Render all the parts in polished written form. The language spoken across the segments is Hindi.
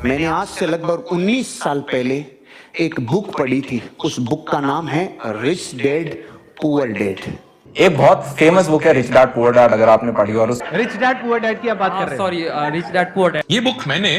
मैंने आज से लगभग 19 साल पहले एक बुक पढ़ी थी। उस बुक का नाम है रिच डैड पुअर डैड। एक बहुत फेमस बुक है रिच डैड पुअर डैड, अगर आपने पढ़ी हो। और उस रिच डैड पुअर डैड की आप बात कर रहे हैं? Sorry, rich dad poor dad. ये बुक मैंने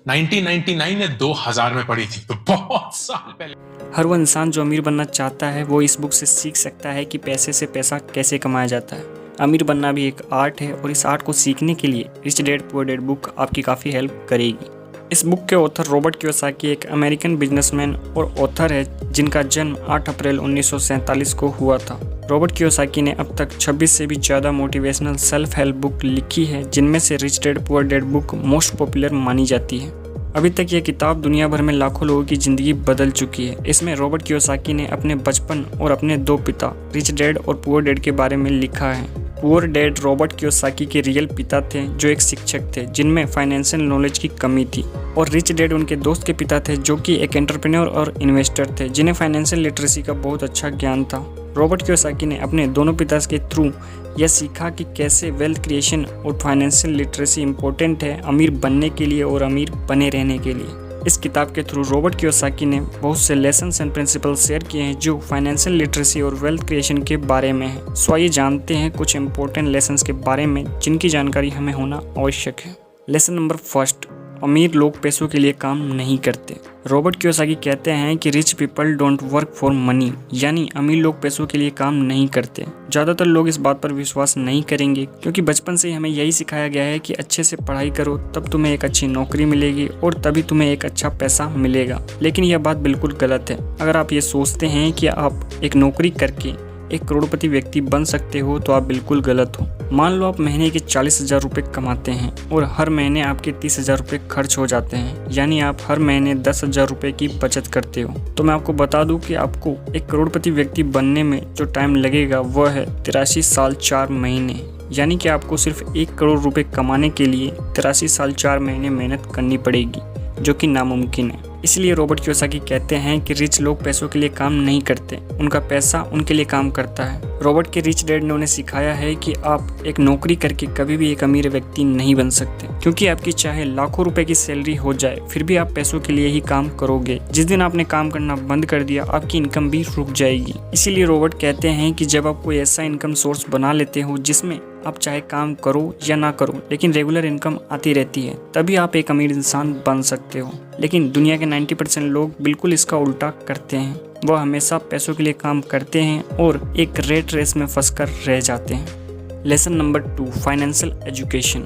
1999 या 2000 में पढ़ी थी, तो बहुत साल पहले। हर वो इंसान जो अमीर बनना चाहता है वो इस बुक से सीख सकता है कि पैसे से पैसा कैसे कमाया जाता है। अमीर बनना भी एक आर्ट है और इस आर्ट को सीखने के लिए rich dad poor dad book आपकी काफ़ी हेल्प करेगी। इस बुक के ऑथर रॉबर्ट कियोसाकी एक अमेरिकन बिजनेसमैन और ऑथर है जिनका जन्म 8 अप्रैल 1947 को हुआ था। रॉबर्ट कियोसाकी ने अब तक 26 से भी ज़्यादा मोटिवेशनल सेल्फ हेल्प बुक लिखी है, जिनमें से rich dad poor dad book most popular मानी जाती है। अभी तक यह किताब दुनिया भर में लाखों लोगों की ज़िंदगी बदल चुकी है। इसमें रॉबर्ट कियोसाकी ने अपने बचपन और अपने 2 पिता रिच डैड और पुअर डैड के बारे में लिखा है। पुअर डैड रॉबर्ट कियोसाकी के रियल पिता थे जो एक शिक्षक थे जिनमें फाइनेंशियल नॉलेज की कमी थी, और रिच डैड उनके दोस्त के पिता थे जो कि एक एंटरप्रेन्योर और इन्वेस्टर थे जिन्हें फाइनेंशियल लिटरेसी का बहुत अच्छा ज्ञान था। रॉबर्ट कियोसाकी ने अपने दोनों पिता के थ्रू यह सीखा कि कैसे वेल्थ क्रिएशन और फाइनेंशियल लिटरेसी इंपॉर्टेंट है अमीर बनने के लिए और अमीर बने रहने के लिए। इस किताब के थ्रू रॉबर्ट कियोसाकी ने बहुत से लेसन्स एंड प्रिंसिपल शेयर किए हैं जो फाइनेंशियल लिटरेसी और वेल्थ क्रिएशन के बारे में है। सो आइए जानते हैं कुछ इंपॉर्टेंट लेसन्स के बारे में जिनकी जानकारी हमें होना आवश्यक है। लेसन नंबर 1, अमीर लोग पैसों के लिए काम नहीं करते। रॉबर्ट कियोसाकी कहते हैं कि rich people don't work for money, यानी अमीर लोग पैसों के लिए काम नहीं करते। ज़्यादातर लोग इस बात पर विश्वास नहीं करेंगे क्योंकि बचपन से ही हमें यही सिखाया गया है कि अच्छे से पढ़ाई करो तब तुम्हें एक अच्छी नौकरी मिलेगी और तभी तुम्हें एक अच्छा पैसा मिलेगा। लेकिन यह बात बिल्कुल गलत है। अगर आप ये सोचते हैं कि आप एक नौकरी करके एक करोड़पति व्यक्ति बन सकते हो तो आप बिल्कुल गलत हो। मान लो आप महीने के 40,000 रुपये कमाते हैं और हर महीने आपके 30,000 रुपये खर्च हो जाते हैं, यानी आप हर महीने 10,000 रुपये की बचत करते हो। तो मैं आपको बता दूं कि आपको एक करोड़पति व्यक्ति बनने में जो टाइम लगेगा वह है 83 साल 4 महीने, यानी कि आपको सिर्फ 1 करोड़ रुपये कमाने के लिए 83 साल 4 महीने मेहनत करनी पड़ेगी, जो कि नामुमकिन है। इसलिए रॉबर्ट कियोसाकी कहते हैं कि रिच लोग पैसों के लिए काम नहीं करते, उनका पैसा उनके लिए काम करता है। रॉबर्ट के रिच डैड ने उन्हें सिखाया है कि आप एक नौकरी करके कभी भी एक अमीर व्यक्ति नहीं बन सकते, क्योंकि आपकी चाहे लाखों रुपए की सैलरी हो जाए फिर भी आप पैसों के लिए ही काम करोगे। जिस दिन आपने काम करना बंद कर दिया आपकी इनकम भी रुक जाएगी। इसीलिए रॉबर्ट कहते हैं कि जब आप कोई ऐसा इनकम सोर्स बना लेते हो जिसमें आप चाहे काम करो या ना करो लेकिन रेगुलर इनकम आती रहती है, तभी आप एक अमीर इंसान बन सकते हो। लेकिन दुनिया के 90% लोग बिल्कुल इसका उल्टा करते हैं। वह हमेशा पैसों के लिए काम करते हैं और एक रेट रेस में फंसकर रह जाते हैं। Lesson number 2, financial education.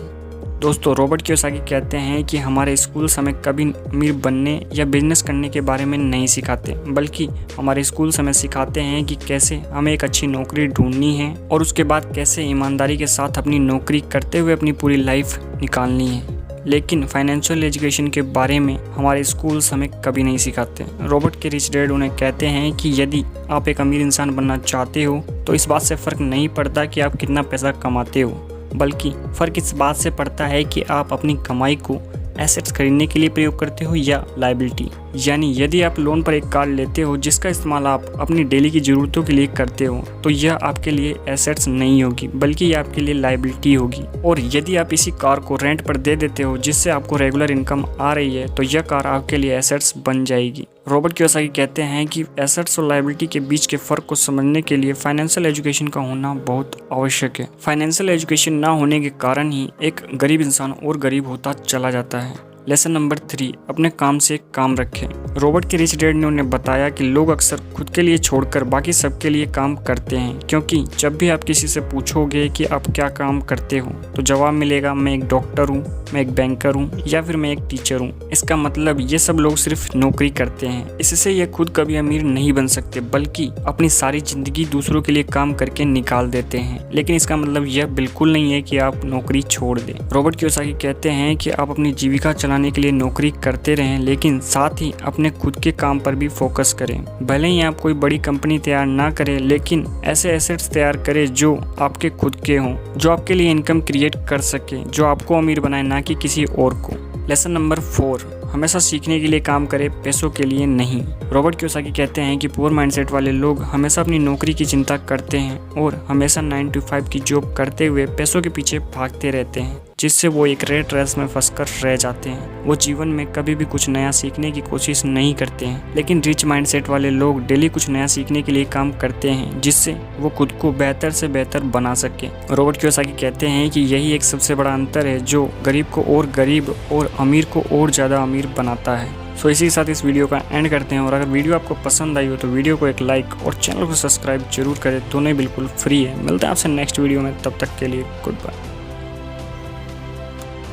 दोस्तों, रॉबर्ट कियोसाकी कहते हैं कि हमारे स्कूल हमें कभी अमीर बनने या बिजनेस करने के बारे में नहीं सिखाते, बल्कि हमारे स्कूल हमें सिखाते हैं कि कैसे हमें एक अच्छी नौकरी ढूंढनी है और उसके बाद कैसे ईमानदारी के साथ अपनी नौकरी करते हुए अपनी पूरी लाइफ निकालनी है। लेकिन फाइनेंशियल एजुकेशन के बारे में हमारे स्कूल्स हमें कभी नहीं सिखाते। रॉबर्ट के रिच डैड उन्हें कहते हैं कि यदि आप एक अमीर इंसान बनना चाहते हो तो इस बात से फ़र्क नहीं पड़ता कि आप कितना पैसा कमाते हो, बल्कि फ़र्क इस बात से पड़ता है कि आप अपनी कमाई को एसेट्स खरीदने के लिए प्रयोग करते हो या लायबिलिटी। यानी यदि आप लोन पर एक कार लेते हो जिसका इस्तेमाल आप अपनी डेली की ज़रूरतों के लिए करते हो तो यह आपके लिए एसेट्स नहीं होगी बल्कि यह आपके लिए लायबिलिटी होगी। और यदि आप इसी कार को रेंट पर दे देते हो जिससे आपको रेगुलर इनकम आ रही है तो यह कार आपके लिए एसेट्स बन जाएगी। रॉबर्ट कियोसाकी कहते हैं कि एसेट्स और लायबिलिटी के बीच के फ़र्क को समझने के लिए फाइनेंशियल एजुकेशन का होना बहुत आवश्यक है। फाइनेंशियल एजुकेशन ना होने के कारण ही एक गरीब इंसान और गरीब होता चला जाता है। लेसन नंबर 3, अपने काम से काम रखें। रॉबर्ट के रिच डैड ने उन्हें बताया कि लोग अक्सर खुद के लिए छोड़कर बाकी सबके लिए काम करते हैं, क्योंकि जब भी आप किसी से पूछोगे कि आप क्या काम करते हो तो जवाब मिलेगा मैं एक डॉक्टर हूँ, मैं एक बैंकर हूँ या फिर मैं एक टीचर हूँ। इसका मतलब ये सब लोग सिर्फ नौकरी करते हैं। इससे ये खुद कभी अमीर नहीं बन सकते बल्कि अपनी सारी जिंदगी दूसरों के लिए काम करके निकाल देते हैं। लेकिन इसका मतलब यह बिल्कुल नहीं है कि आप नौकरी छोड़ दें। रॉबर्ट कियोसाकी कहते हैं कि आप अपनी जीविका चलाने के लिए नौकरी करते रहें, लेकिन साथ ही अपने खुद के काम पर भी फोकस करें। भले ही आप कोई बड़ी कंपनी तैयार ना करें, लेकिन ऐसे एसेट्स तैयार करें जो आपके खुद के हों, जो आपके लिए इनकम क्रिएट कर सके, जो आपको अमीर बनाए ना कि किसी और को। लेसन नंबर 4, हमेशा सीखने के लिए काम करें, पैसों के लिए नहीं। रॉबर्ट कियोसाकी कहते हैं कि पुअर माइंडसेट वाले लोग हमेशा अपनी नौकरी की चिंता करते हैं और हमेशा 9 to 5 की जॉब करते हुए पैसों के पीछे भागते रहते हैं, जिससे वो एक रेट रेस में फंसकर रह जाते हैं। वो जीवन में कभी भी कुछ नया सीखने की कोशिश नहीं करते हैं, लेकिन रिच माइंडसेट वाले लोग डेली कुछ नया सीखने के लिए काम करते हैं जिससे वो खुद को बेहतर से बेहतर बना सके। रॉबर्ट कियोसाकी कहते हैं कि यही एक सबसे बड़ा अंतर है जो गरीब को और गरीब और अमीर को और ज़्यादा अमीर बनाता है। सो इसी के साथ इस वीडियो का एंड करते हैं, और अगर वीडियो आपको पसंद आई हो तो वीडियो को एक लाइक और चैनल को सब्सक्राइब जरूर करें। दोनों बिल्कुल फ्री है। मिलते हैं आपसे नेक्स्ट वीडियो में, तब तक के लिए गुड बाय।